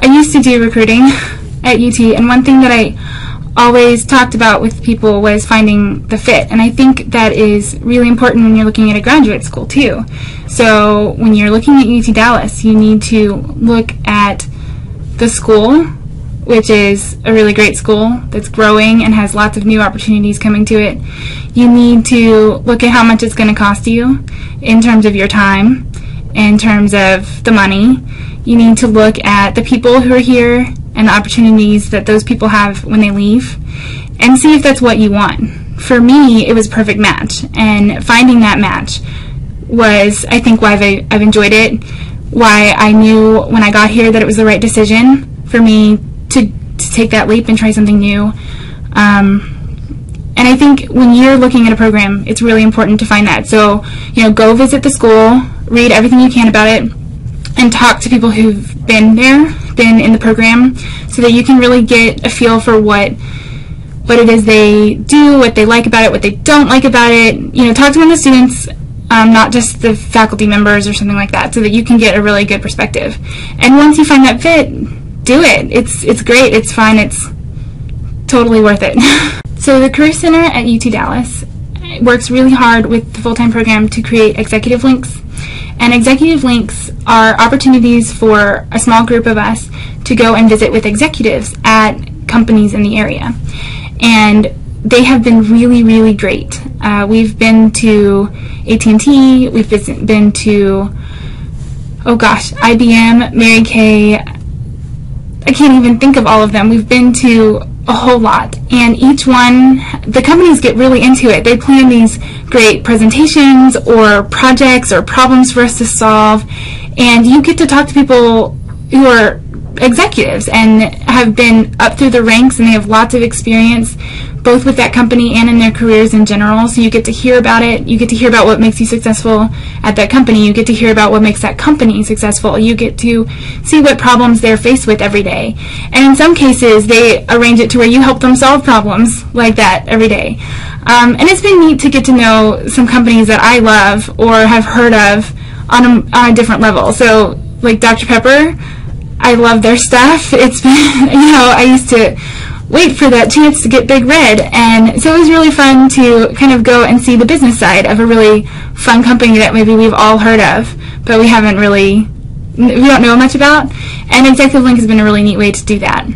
I used to do recruiting at UT, and one thing that I always talked about with people was finding the fit, and I think that is really important when you're looking at a graduate school too. So when you're looking at UT Dallas, you need to look at the school, which is a really great school that's growing and has lots of new opportunities coming to it. You need to look at how much it's going to cost you in terms of your time, in terms of the money. You need to look at the people who are here and the opportunities that those people have when they leave, and see if that's what you want. For me, it was a perfect match, and finding that match was, I think, why I've enjoyed it, why I knew when I got here that it was the right decision for me to take that leap and try something new. And I think when you're looking at a program, it's really important to find that. So, go visit the school, read everything you can about it, and talk to people who've been there, been in the program, so that you can really get a feel for what it is they do, what they like about it, what they don't like about it. Talk to one of the students, not just the faculty members or something like that, so that you can get a really good perspective. And once you find that fit, do it. It's great, it's fun, it's totally worth it. So the Career Center at UT Dallas works really hard with the full-time program to create executive links. And executive links are opportunities for a small group of us to go and visit with executives at companies in the area. And they have been really, really great. We've been to AT&T, we've been to, IBM, Mary Kay. I can't even think of all of them. We've been to a whole lot, and each one, the companies get really into it. They plan these great presentations or projects or problems for us to solve, and you get to talk to people who are executives and have been up through the ranks, and they have lots of experience both with that company and in their careers in general. So you get to hear about it, you get to hear about what makes you successful at that company, you get to hear about what makes that company successful, you get to see what problems they're faced with every day. And in some cases they arrange it to where you help them solve problems like that every day. And it's been neat to get to know some companies that I love or have heard of on a different level. So like Dr. Pepper, I love their stuff. It's been, I used to wait for that chance to get Big Red, and so it was really fun to kind of go and see the business side of a really fun company that maybe we've all heard of, but we don't know much about, and Executive Link has been a really neat way to do that.